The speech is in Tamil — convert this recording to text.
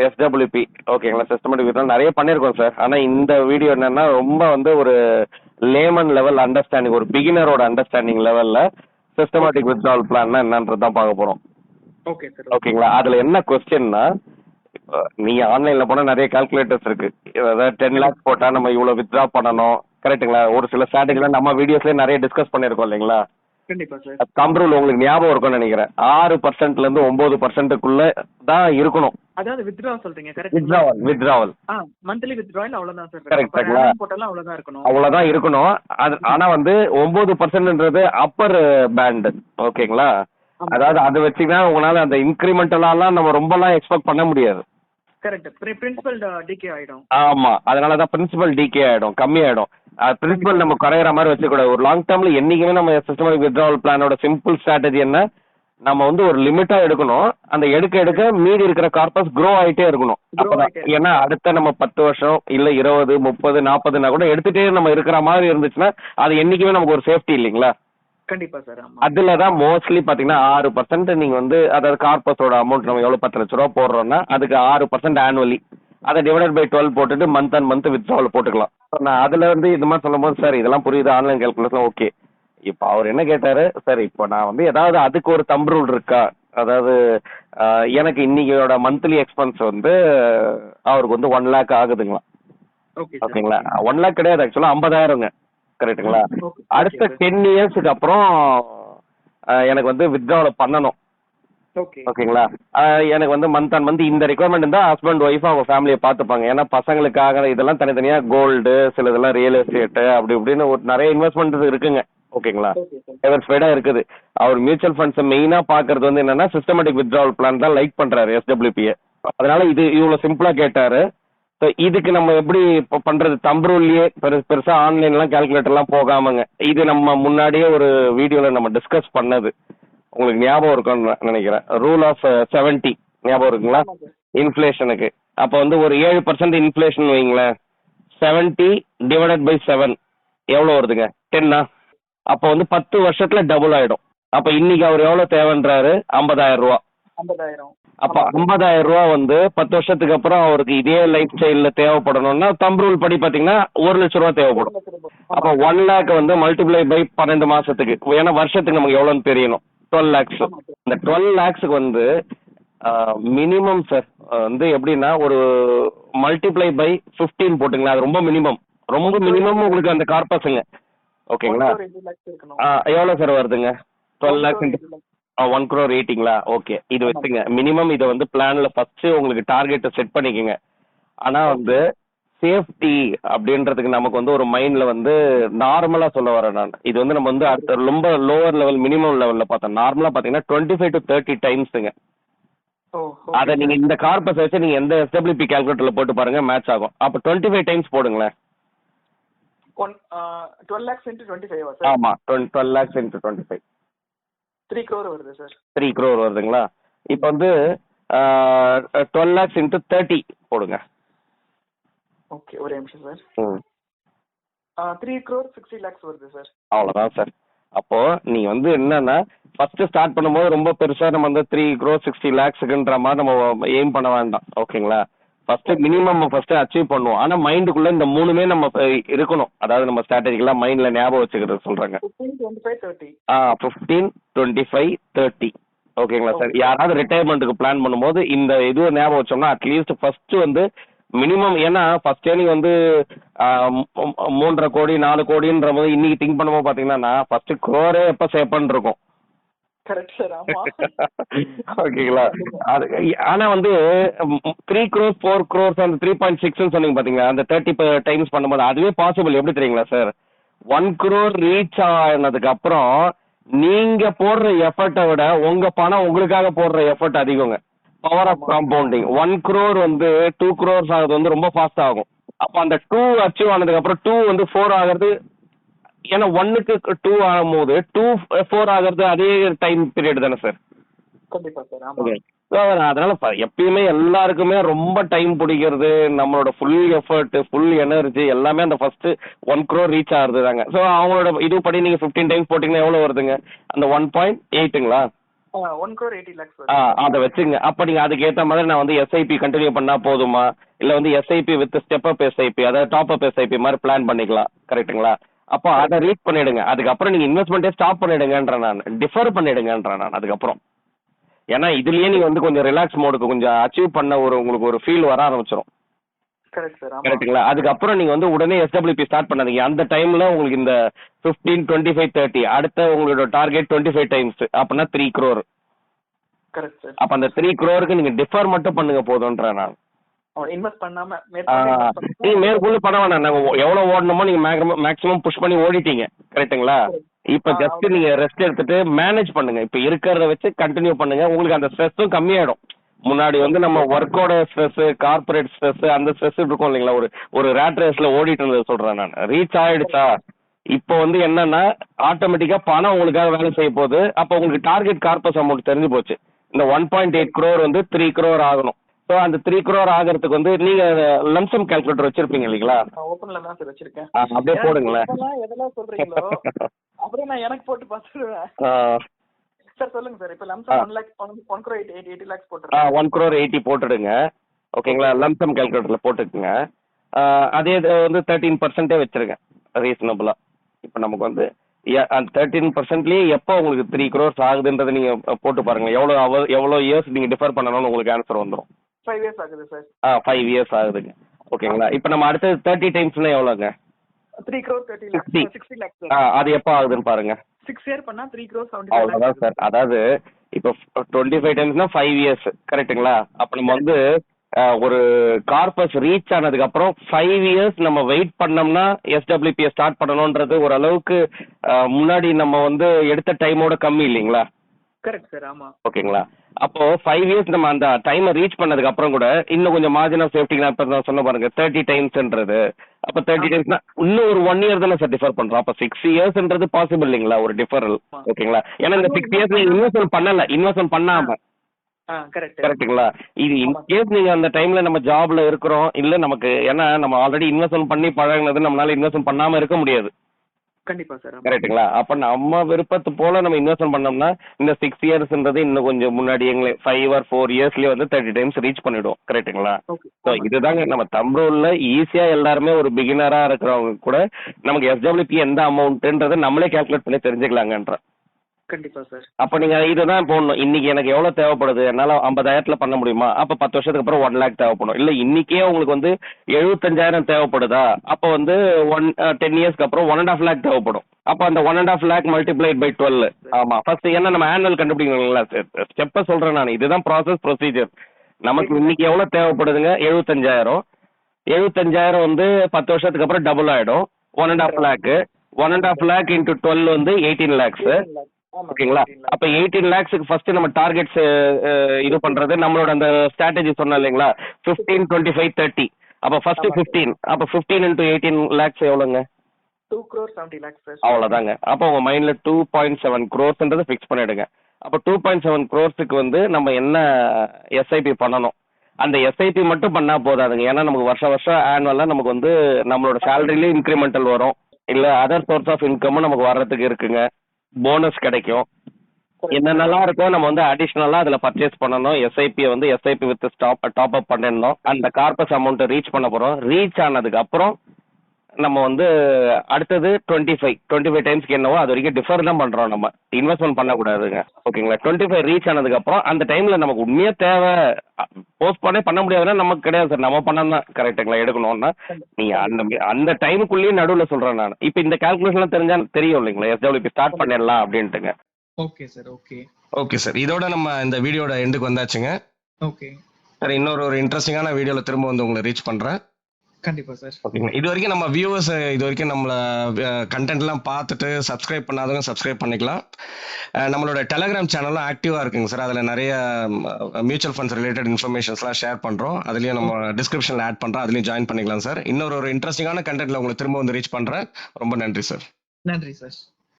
எஸ்டபிள்யூபி ஓகேங்களா, சிஸ்டமேட்டிக் வித்ட்ரால் நிறைய பண்ணியிருக்கோம் சார். ஆனால் இந்த வீடியோ என்னன்னா ரொம்ப வந்து ஒரு லேமன் லெவல் அண்டர்ஸ்டாண்டிங், ஒரு பிகினரோட அண்டர்ஸ்டாண்டிங் லெவலில் சிஸ்டமேட்டிக் வித்ட்ரால் பிளான்னா என்னன்றது தான் பார்க்க போகிறோம். Okay sir. ஓகேங்களா, அதில் என்ன கொஸ்டின்னா, நீங்கள் ஆன்லைனில் போனால் நிறைய கால்குலேட்டர்ஸ் இருக்கு. அதாவது 10 lakhs போட்டால் நம்ம இவ்வளோ வித்ட்ரா பண்ணணும், கரெக்டுங்களா? ஒரு சில ஸ்ட்ராட்டஜிலாம் நம்ம வீடியோஸ்லேயே நிறைய டிஸ்கஸ் பண்ணியிருக்கோம் இல்லைங்களா? கண்டிப்பா சார். தம்ப் ரூல் உங்களுக்கு ஞாபகம் இருக்கும்னு நினைக்கிறேன். 6%லேருந்து 9%க்குள்ள தான் இருக்கணும். அதாவது வித்ட்ரா சொல்றீங்க, கரெக்ட்? வித்ட்ராவல் மந்த்லி வித்ட்ராவல் அவ்வளவுதான் சார். கரெக்ட்டுங்களா? போட்டாலும் அவ்வளவுதான் இருக்கணும். அவ்வளவுதான் இருக்கணும். அது ஆனா வந்து 9%ன்றது அப்பர் பேண்ட். ஓகேங்களா? அதாவது அதை வச்சுதான் உங்களால அந்த இன்கிரிமெண்டலாம் நம்ம ரொம்பலாம் எக்ஸ்பெக்ட் பண்ண முடியாது. கரெக்ட். பிரின்சிபல் டிகே ஆயிடும். ஆமா, அதனாலதான் பிரின்சிபல் டிகே ஆயிடும், கம்மி ஆயிடும். பிரின்சிபல் நம்ம குறையிற மாதிரி வச்சுக்கூடாது. ஒரு லாங் டேர்ம்ல என்னைக்குமே நம்ம சிஸ்டமேட்டிக் வித்ட்ராவல் பிளானோட சிம்பிள் ஸ்ட்ராட்டஜி என்ன, நம்ம வந்து ஒரு லிமிட்டா எடுக்கணும். அந்த எடுக்க மீதி இருக்கிற கார்பஸ் க்ரோ ஆயிட்டே இருக்கணும். அப்பதான், ஏன்னா அடுத்த நம்ம 10 வருஷம் இல்ல 20, 30, 40னா கூட எடுத்துட்டே நம்ம இருக்கிற மாதிரி இருந்துச்சுன்னா அது என்னைக்குமே நமக்கு ஒரு சேஃப்டி இல்லைங்களா? கண்டிப்பா சார். அதுல தான் மோஸ்ட்லி பாத்தீங்கன்னா 6% நீங்க வந்து, அதாவது கார்பஸோட அமௌண்ட் நம்ம எவ்வளவு 10 லட்ச ரூபா போடுறோம்னா அதுக்கு 6% ஆனுவலி, அதை டிவைடட் பை 12 போட்டுட்டு மந்த் அண்ட் மந்த் வித்ட்ராவல் போட்டுக்கலாம். நான் அதுல வந்து இந்த மாதிரி சொல்லும் போது சார் இதெல்லாம் புரியுது, ஆன்லைன் கால்குலேஷன் ஓகே. இப்போ அவர் என்ன கேட்டாரு, சார் இப்போ நான் வந்து ஏதாவது அதுக்கு ஒரு தம்ப் ரூல் இருக்கா, அதாவது எனக்கு இன்னைக்கோட மந்த்லி எக்ஸ்பென்ஸ் வந்து அவருக்கு வந்து 1 lakh ஆகுதுங்களா? ஓகேங்களா? 1 lakh கிடையாது, ஆக்சுவலா 50,000ங்க. கரெக்டுங்களா? அடுத்த 10 இயர்ஸுக்கு அப்புறம் எனக்கு வந்து வித்ட்ராவல் பண்ணணும். ஓகேங்களா? எனக்கு வந்து மந்த் அண்ட் மந்த் இந்த ரெக்குவயர்மெண்ட் இருந்தால் ஹஸ்பண்ட் ஒய்ஃப் அவங்க ஃபேமிலியை பார்த்துப்பாங்க. ஏன்னா பசங்களுக்காக இதெல்லாம் தனித்தனியாக கோல்டு, சில இதெல்லாம் ரியல் எஸ்டேட்டு அப்படி இப்படின்னு ஒரு நிறைய இன்வெஸ்ட்மெண்ட் இருக்குங்க. ஓகேங்களா? டெவர்ஸ்ஃபைடாக இருக்குது. அவர் மியூச்சுவல் ஃபண்ட்ஸை மெயினாக பார்க்கறது வந்து என்னன்னா சிஸ்டமேட்டிக் வித்ட்ராவல் பிளான் தான் லைக் பண்ணுறாரு, எஸ்டபிள்யூபியை. அதனால இது இவ்வளோ சிம்பிளாக கேட்டார். ஸோ இதுக்கு நம்ம எப்படி இப்போ பண்ணுறது, தம்ப் ரூல்லையே பெருசாக ஆன்லைன்லாம் கேல்குலேட்டர்லாம் போகாமங்க. இது நம்ம முன்னாடியே ஒரு வீடியோவில் நம்ம டிஸ்கஸ் பண்ணது, உங்களுக்கு ஞாபகம் இருக்கும்னு நினைக்கிறேன். ரூல் ஆஃப் 70 ஞாபகம் இருக்குங்களா? இன்ஃப்ளேஷனுக்கு அப்போ வந்து ஒரு 7% இன்ஃப்ளேஷன் வைங்களேன், 70 டிவைடட் பை 7 எவ்வளோ வருதுங்க? 10. அப்போ வந்து 10 வருஷத்துல டபுள் ஆயிடும். அப்போ இன்னைக்கு அவர் எவ்வளோ தேவைன்றாரு? 50,000 ரூபா. அப்போ 50,000 ரூபா வந்து 10 வருஷத்துக்கு அப்புறம் அவருக்கு இதே லைஃப் ஸ்டைலில் தேவைப்படணும்னா தம்ப் ரூல் படி பார்த்தீங்கன்னா 1 லட்ச ரூபா தேவைப்படும். அப்போ 1 lakh வந்து மல்டிப்ளை பை 12 மாசத்துக்கு, ஏன்னா வருஷத்துக்கு நமக்கு எவ்வளோன்னு தெரியணும், 12 lakhs. இந்த 12 lakhsக்கு வந்து மினிமம் சார் வந்து எப்படின்னா ஒரு மல்டிப்ளை பை 15 போட்டுங்களா, அது ரொம்ப மினிமம் உங்களுக்கு அந்த கார்பஸுங்க. ஓகேங்களா? எவ்வளோ சார் வருதுங்க? 12 lakhs 1 crore 80ங்களா? ஓகே, இது வச்சுங்க மினிமம். இதை வந்து பிளான்ல ஃபர்ஸ்ட் உங்களுக்கு டார்கெட்டை செட் பண்ணிக்கோங்க. ஆனால் வந்து சேஃப்டி அப்படின்றதுக்கு நமக்கு வந்து ஒரு மைண்ட்ல வந்து நார்மலா சொல்ல வரேன் நான். இது வந்து நம்ம வந்து அடுத்த ரொம்ப லோவர் லெவல் மினிமம் லெவல்ல பார்த்தோம். நார்மலா பாத்தீங்கன்னா 25 to 30 டைம்ஸுங்க. அதை நீங்க இந்த கார்பஸ் வச்சு நீங்க எந்த எஸ்டபிள்யூபி கால்குலேட்டர்ல போட்டு பாருங்க, மேட்ச் ஆகும். அப்போ 25 டைம்ஸ் போடுங்களேன். 12 lakhs into 25. ஆமா, 12 lakhs into 25 3 crore வருது சார். 3 crore வருதுங்களா? இப்போ வந்து 12 lakhs into 30 போடுங்க. ஓகே, ஒரே நிமிஷம் சார். 3 crore 60 lakhs வருது சார். அவ்வளோதான் சார். அப்போ நீங்க வந்து என்னன்னா ஃபர்ஸ்ட் ஸ்டார்ட் பண்ணும்போது ரொம்ப பெருசா நம்ம வந்து 3 crore 60 lakhsக்குன்ற மாதிரி நம்ம எய்ம் பண்ண வேண்டாம். ஓகேங்களா? ஃபர்ஸ்ட் மினிமம் ஃபர்ஸ்ட் அச்சீவ் பண்ணுவோம். ஆனா மைண்டுக்குள்ள இந்த மூணுமே நம்ம இருக்கணும். அதாவது நம்ம ஸ்ட்ராட்டஜிக்கெல்லாம் மைண்ட்ல ஞாபகம் வச்சுக்கிறது சொல்றாங்க. 15, 25, 30. ஓகேங்களா சார்? யாராவது ரிட்டையர்மெண்ட்டுக்கு பிளான் பண்ணும்போது இந்த இது ஞாபகம் வச்சோம்னா அட்லீஸ்ட் ஃபர்ஸ்ட் வந்து மினிமம், ஏன்னா ஃபர்ஸ்ட் நீங்க வந்து 3.5 கோடி 4 கோடின்ற போது இன்னைக்கு திங்க் பண்ணும்போது பாத்தீங்கன்னா ஃபர்ஸ்ட் crore எப்ப சேர்ப்பன்னு இருக்கும். ஓகேங்களா? ஆனா வந்து 3 crores 4 crores அந்த 3.6 சொன்னீங்க பாத்தீங்களா, அந்த 30 டைம்ஸ் பண்ணும்போது அதுவே பாசிபிள். எப்படி தெரியுங்களா சார்? 1 crore ரீச் ஆனதுக்கு அப்புறம் நீங்க போடுற எஃபர்ட்டை விட உங்க பணம் உங்களுக்காக போடுற எஃபர்ட் அதிகங்க. Power of compounding. 1 crore வந்து 2 crores ஆகுது வந்து ரொம்ப ஃபாஸ்ட் ஆகும். அப்போ அந்த 2 அச்சீவ் ஆனதுக்கு அப்புறம் 2 வந்து 4 ஆகிறது, ஏன்னா 1க்கு 2 ஆகும்போது 2 4 ஆகிறது அதே டைம் பீரியட் தானே சார்? கண்டிப்பா சார். அதனால எப்பயுமே எல்லாருக்குமே ரொம்ப டைம் பிடிக்கிறது, நம்மளோட ஃபுல் எஃபர்ட் ஃபுல் எனர்ஜி எல்லாமே அந்த ஃபர்ஸ்ட் 1 crore ரீச் ஆகுறது தாங்க. ஸோ அவங்களோட இது படி நீங்க 15 டைம்ஸ் போட்டீங்கன்னா எவ்வளவு வருதுங்க? அந்த 1.8ங்களா? 1 crore 80 lakhs வருது. அதை வச்சுங்க. அப்போ நீங்கள் அதுக்கு ஏற்ற மாதிரி நான் வந்து எஸ்ஐபி கண்டினியூ பண்ணால் போதுமா, இல்லை வந்து SIP with step up SIP, அதாவது டாப் அப் எஸ்ஐபி மாதிரி பிளான் பண்ணிக்கலாம். கரெக்ட்டுங்களா? அப்போ அதை ரீச் பண்ணிடுங்க. அதுக்கப்புறம் நீங்கள் இன்வெஸ்ட்மெண்ட்டே ஸ்டாப் பண்ணிடுங்கன்றேன் நான், டிஃபர் பண்ணிடுங்கன்றேன் நான் அதுக்கப்புறம். ஏன்னா இதுலயே நீங்க வந்து கொஞ்சம் ரிலாக்ஸ் மோடுக்கு கொஞ்சம் அச்சீவ் பண்ண உங்களுக்கு ஒரு ஃபீல் வர ஆரம்பிச்சிடும். Correct sir. கரெக்ட்டுங்களா? அதுக்கப்புறம் நீங்க வந்து உடனே எஸ்டபிள்யூபி ஸ்டார்ட் பண்ணாதீங்க. அந்த டைம்ல உங்களுக்கு இந்த 15, 25, 30 அடுத்த உங்களோட டார்கெட் 25 டைம்ஸ் அப்படின்னா 3 crore. Correct sir. அப்ப அந்த 3 crore நீங்க டிஃபர் மட்டும் பண்ணுங்க போதும்ன்றேன் நான். இன்வெஸ்ட் பண்ணாம நீங்க மேற்கொண்டு பண்ண வேணாம். நாங்க எவ்வளவு ஓடணுமோ நீங்க மேக்ஸிமம் புஷ் பண்ணி ஓடிட்டீங்க. கரெக்ட்டுங்களா? இப்ப ஜஸ்ட் நீங்க ரெஸ்ட் எடுத்துட்டு மேனேஜ் பண்ணுங்க. இப்ப இருக்கிறத வச்சு கண்டினியூ பண்ணுங்க. உங்களுக்கு அந்த ஸ்ட்ரெஸ்ஸும் கம்மியாயிடும். முன்னாடி வந்து நம்ம ஒர்க்கோட ஸ்ட்ரெஸ், கார்பரேட் ஸ்ட்ரெஸ், அந்த ஸ்ட்ரெஸ் இருக்கும் இல்லைங்களா, ஒரு ரேட் ரேஸ்ல ஓடிட்டு இருந்தது சொல்றேன் நான். ரீச் ஆயிடுச்சா, இப்போ வந்து என்னன்னா ஆட்டோமேட்டிக்கா பணம் உங்களுக்காக வேலை செய்ய போகுது. அப்போ உங்களுக்கு டார்கெட் கார்பஸ் அமௌண்ட் தெரிஞ்சு போச்சு. இந்த 1.8 crore வந்து 3 crore ஆகணும். ஸோ அந்த 3 crore ஆகிறதுக்கு வந்து நீங்க லம்சம் கால்குலேட்டர் வச்சிருப்பீங்க இல்லைங்களா? ஓப்பன்ல தான் சார் வச்சிருக்கேன். அப்படியே போடுங்களேன். எதெல்லாம் சொல்றீங்களோ அப்படியே நான் எனக்கு போட்டு பார்த்துடுவேன். சார் சொல்லுங்க சார். இப்போ லம்சம் 1 crore 80 lakhs போட்டுருக்கேன். 1 crore 80 போட்டுடுங்க. ஓகேங்களா? லம்சம் கால்குலேட்டர்ல போட்டுக்குங்க. அதே வந்து 13% வச்சிருங்க ரீசனபிளா. இப்போ நமக்கு வந்து அந்த 13%லயே எப்போ உங்களுக்கு 3 crores ஆகுதுன்றதை நீங்க போட்டு பாருங்க. எவ்வளோ இயர்ஸ் நீங்க டிஃபர் பண்ணணும்னு உங்களுக்கு ஆன்சர் வந்துடும். 5 years ஆகுது சார். 5 years ஆகுதுங்க. ஓகேங்களா? இப்போ நம்ம அடுத்தது 30 டைம்ஸ்னா எவ்வளோங்க? 3 crore 30 lakhs 60 lakhs. அது எப்போ ஆகுதுன்னு பாருங்க. 6 year பண்ணா 3 crore 75 lakhs. அவ்வளோதான் சார். அதாவது இப்போ 25 டைம்ஸ்னா 5 years. கரெக்ட்டுங்களா? அப்போ நம்ம வந்து ஒரு கார்பஸ் ரீச் ஆனதுக்கு அப்புறம் 5 years நம்ம வெயிட் பண்ணோம்னா எஸ்டபிள்யூபியை ஸ்டார்ட் பண்ணணும்ன்றது ஓரளவுக்கு முன்னாடி நம்ம வந்து எடுத்த டைமோட கம்மி இல்லைங்களா? Correct sir. ஆமா. ஓகேங்களா? அப்போ 5 years நம்ம அந்த டைமை ரீச் பண்ணதுக்கு அப்புறம் கூட இன்னும் கொஞ்சம் மார்ஜின் ஆஃப் சேஃப்டி நான் இப்போ சொன்ன பாருங்க 30 டைம்ஸ்ன்றது. அப்போ 30 டைம்ஸ்னா இன்னும் ஒரு 1 year தானே சார் டிஃபர் பண்றோம். அப்போ 6 yearsன்றது பாசிபிள் இல்லைங்களா ஒரு டிஃபரல்? ஓகேங்களா? ஏன்னா இந்த 6 years நீங்க இன்வெஸ்ட்மெண்ட் பண்ணாம. கரெக்ட்டுங்களா? இது இன்கேஸ் நீங்க அந்த டைம்ல நம்ம ஜாப்ல இருக்கிறோம் இல்ல நமக்கு, ஏன்னா நம்ம ஆல்ரெடி இன்வெஸ்ட்மெண்ட் பண்ணி பழகினது நம்மளால இன்வெஸ்ட்மெண்ட் பண்ணாம இருக்க முடியாது. கண்டிப்பா சார். கரெக்ட்டுங்களா? அப்ப நம்ம விருப்பத்து போல நம்ம இன்வெஸ்ட்மெண்ட் பண்ணோம்னா இந்த 6 yearsன்றது இன்னும் கொஞ்சம் முன்னாடி எங்களை 5 or 4 yearsலயே வந்து 30 டைம்ஸ் ரீச் பண்ணிடும். கரெக்ட்டுங்களா? ஸோ இதுதாங்க நம்ம தம் ரூல்ல ஈஸியா எல்லாருமே ஒரு பிகினரா இருக்கிறவங்க கூட நமக்கு எஸ்டபிள்யூபி எந்த அமௌண்ட்ன்றதை நம்மளே கால்குலேட் பண்ணி தெரிஞ்சுக்கலாங்கன்ற. கண்டிப்பா சார். அப்ப நீங்க இதுதான் போடணும். இன்னைக்கு எனக்கு எவ்வளவு தேவைப்படுது, என்னால 50,000 பண்ண முடியுமா? அப்ப 10 வருஷத்துக்கு அப்புறம் 1 lakh தேவைப்படும். இல்ல இன்னைக்கே உங்களுக்கு வந்து 75,000 தேவைப்படுதா? அப்ப வந்து 10 yearsக்கு அப்புறம் 1.5 lakh தேவைப்படும். அப்ப அந்த 1.5 lakh multiplied by 12. ஆமா, ஃபர்ஸ்ட் ஏன்னா நம்ம ஆனுவல் கண்டுபிடிக்கணுங்களா? ஸ்டெப்பை சொல்றேன் நான். இதுதான் ப்ராசஸ் ப்ரொசீஜர். நமக்கு இன்னைக்கு எவ்வளவு தேவைப்படுதுங்க? 75,000. 75,000 வந்து 10 வருஷத்துக்கு அப்புறம் டபுள் ஆயிடும். 1.5 lakh. 1.5 lakh into 12 வந்து 18 lakhs. ஓகேங்களா? அப்ப 18 lakhsக்கு ஃபர்ஸ்ட் நம்ம டார்கெட்ஸ் இது பண்றது நம்மளோட அந்த ஸ்ட்ராட்டஜி சொன்னோம் இல்லைங்களா? 15, 25, 30. அப்ப ஃபர்ஸ்ட் 15. அப்ப 15 into 18 lakhs எவ்வளவுங்க? 2 crore 70 lakhs sir. அவ்வளவுதாங்க. அப்ப உங்க மைண்ட்ல 2.7 crores ஃபிக்ஸ் பண்ணிடுங்க. அப்ப 2.7 crores வந்து நம்ம என்ன எஸ்ஐபி பண்ணணும்? அந்த எஸ்ஐபி மட்டும் பண்ணா போதாதுங்க. ஏன்னா நமக்கு வருஷம் ஆனுவலா நமக்கு வந்து நம்மளோட சேலரியிலே இன்க்ரிமெண்டல் வரும். இல்ல அதர் சோர்ஸ் ஆஃப் இன்கமும் நமக்கு வர்றதுக்கு இருக்குங்க. போனஸ் கிடைக்கும். என்னென்னலாம் இருக்கோ நம்ம வந்து அடிஷ்னலா அதுல பர்ச்சேஸ் பண்ணணும். எஸ்ஐபி வந்து எஸ்ஐபி வித் டாப் அப் பண்ணிடணும். அந்த கார்பஸ் அமௌண்ட் ரீச் பண்ண போறோம். ரீச் ஆனதுக்கு அப்புறம் நம்ம வந்து அடுத்தது 25 டைம்ஸ்க்கு என்னவோ அது வரைக்கும் டிஃபர் தான் பண்றோம். நம்ம இன்வெஸ்ட்மெண்ட் பண்ணக்கூடாதுங்க. ஓகேங்களா? 25 ரீச் ஆனதுக்கு அப்புறம் அந்த டைம்ல நமக்கு உண்மையா தேவை போஸ்ட்போனே பண்ண முடியாதுன்னா நமக்கு கிடையாது சார். நம்ம பண்ண தான். கரெக்டுங்களா? எடுக்கணும்னா நீங்க அந்த டைமுக்குள்ளேயே நடுவில் சொல்றேன் நான். இப்போ இந்த கால்குலேஷன்லாம் தெரிஞ்சா தெரியும் இல்லைங்களா? எஸ்டபிள்யூபி ஸ்டார்ட் பண்ணிடலாம் அப்படின்ட்டுங்க. Okay sir. Okay sir. இதோட நம்ம இந்த வீடியோட எண்டுக்கு வந்தாச்சுங்க. ஓகே சார், இன்னொரு இன்ட்ரெஸ்டிங்கான வீடியோல திரும்ப வந்து உங்களை ரீச் பண்றேன். கண்டிப்பா சார். ஓகேங்களா? இது வரைக்கும் நம்ம வியூவர்ஸ் இது வரைக்கும் நம்மள கண்டென்ட்லாம் பார்த்துட்டு சப்ஸ்கிரைப் பண்ணாதவங்க சப்ஸ்கிரைப் பண்ணிக்கலாம். நம்மளோட டெலகிராம் சேனலும் ஆக்டிவா இருக்குங்க சார். அதில் நிறைய மியூச்சுவல் ஃபண்ட்ஸ் ரிலேட்டட் இன்ஃபர்மேஷன்ஸ்லாம் ஷேர் பண்றோம். அதுலயும் நம்ம டிஸ்கிரிப்ஷன்ல ஆட் பண்றோம். அதுலயும் ஜாயின் பண்ணிக்கலாம் சார். இன்னொரு இன்ட்ரெஸ்டிங்கான கண்டென்ட்ல உங்களை திரும்ப வந்து ரீச் பண்றேன். ரொம்ப நன்றி சார். நன்றி சார்.